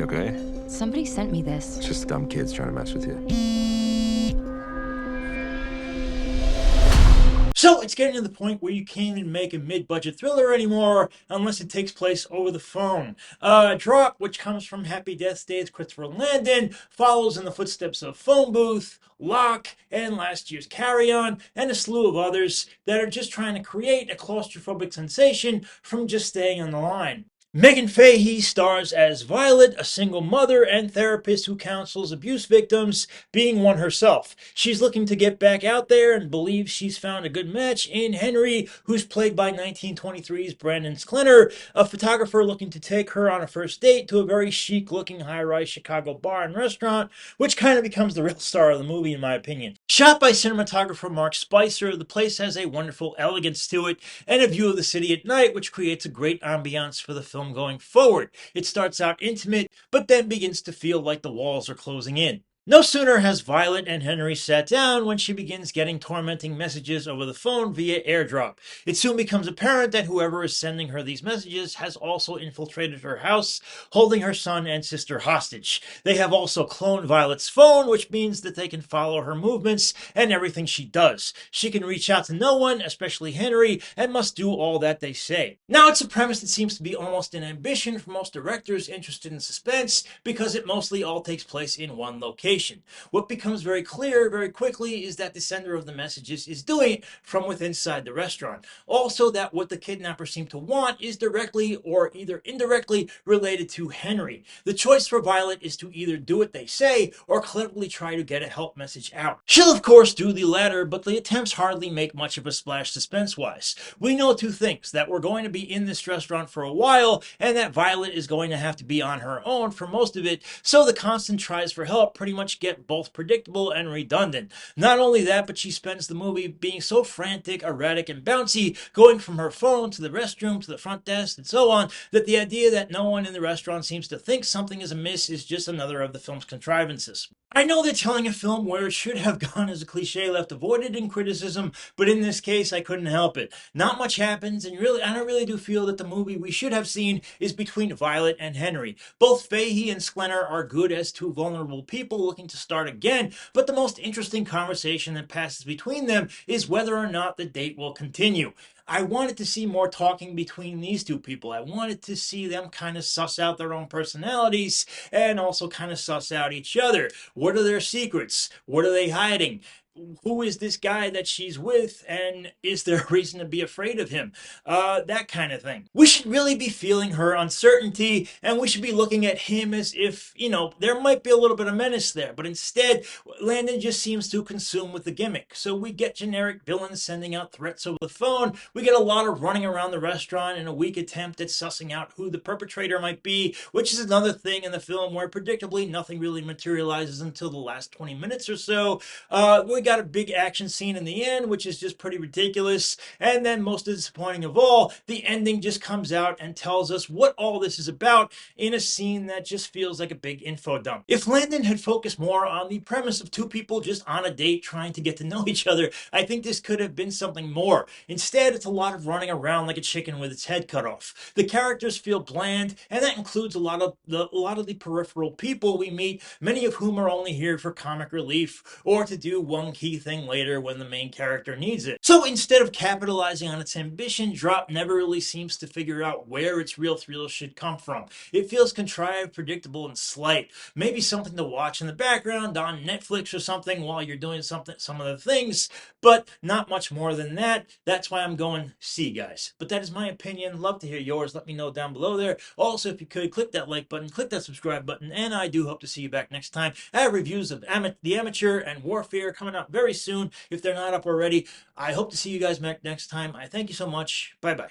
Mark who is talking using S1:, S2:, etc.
S1: okay?
S2: Somebody sent me this.
S1: It's just dumb kids trying to mess with you.
S3: So it's getting to the point where you can't even make a mid-budget thriller anymore unless it takes place over the phone. Drop, which comes from Happy Death Day's Christopher Landon, follows in the footsteps of Phone Booth, Lock, and last year's Carry On, and a slew of others that are just trying to create a claustrophobic sensation from just staying on the line. Megan Fahey stars as Violet, a single mother and therapist who counsels abuse victims, being one herself. She's looking to get back out there and believes she's found a good match in Henry, who's played by 1923's Brandon Sklenar, a photographer looking to take her on a first date to a very chic-looking high-rise Chicago bar and restaurant, which kind of becomes the real star of the movie in my opinion. Shot by cinematographer Mark Spicer, the place has a wonderful elegance to it and a view of the city at night, which creates a great ambiance for the film going forward. It starts out intimate, but then begins to feel like the walls are closing in. No sooner has Violet and Henry sat down when she begins getting tormenting messages over the phone via airdrop. It soon becomes apparent that whoever is sending her these messages has also infiltrated her house, holding her son and sister hostage. They have also cloned Violet's phone, which means that they can follow her movements and everything she does. She can reach out to no one, especially Henry, and must do all that they say. Now, it's a premise that seems to be almost an ambition for most directors interested in suspense, because it mostly all takes place in one location. What becomes very clear very quickly is that the sender of the messages is doing it from within inside the restaurant. Also, that what the kidnappers seem to want is directly or either indirectly related to Henry. The choice for Violet is to either do what they say or cleverly try to get a help message out. She'll of course do the latter, but the attempts hardly make much of a splash suspense-wise. We know two things: that we're going to be in this restaurant for a while, and that Violet is going to have to be on her own for most of it, so the constant tries for help pretty much get both predictable and redundant. Not only that, but she spends the movie being so frantic, erratic, and bouncy, going from her phone to the restroom to the front desk and so on, that the idea that no one in the restaurant seems to think something is amiss is just another of the film's contrivances. I know that telling a film where it should have gone as a cliche left avoided in criticism, but in this case I couldn't help it. Not much happens, and I really do feel that the movie we should have seen is between Violet and Henry. Both Fahey and Sklenar are good as two vulnerable people looking to start again, but the most interesting conversation that passes between them is whether or not the date will continue. I wanted to see more talking between these two people. I wanted to see them kind of suss out their own personalities and also kind of suss out each other. What are their secrets? What are they hiding? Who is this guy that she's with, and is there a reason to be afraid of him? That kind of thing. We should really be feeling her uncertainty, and we should be looking at him as if, there might be a little bit of menace there, but instead, Landon just seems too consumed with the gimmick. So we get generic villains sending out threats over the phone, we get a lot of running around the restaurant in a weak attempt at sussing out who the perpetrator might be, which is another thing in the film where predictably nothing really materializes until the last 20 minutes or so. We got a big action scene in the end, which is just pretty ridiculous. And then, most disappointing of all, the ending just comes out and tells us what all this is about in a scene that just feels like a big info dump. If Landon had focused more on the premise of two people just on a date trying to get to know each other, I think this could have been something more. Instead, it's a lot of running around like a chicken with its head cut off. The characters feel bland, and that includes a lot of the peripheral people we meet, many of whom are only here for comic relief or to do one key thing later when the main character needs it. So instead of capitalizing on its ambition, Drop never really seems to figure out where its real thrill should come from. It feels contrived, predictable, and slight. Maybe something to watch in the background on Netflix or something while you're doing some other things, but not much more than that. That's why I'm going C, guys. But that is my opinion. Love to hear yours. Let me know down below there. Also, if you could, click that like button, click that subscribe button, and I do hope to see you back next time. I have reviews of The Amateur and Warfare coming up very soon if they're not up already. I hope to see you guys back next time. I thank you so much. Bye bye.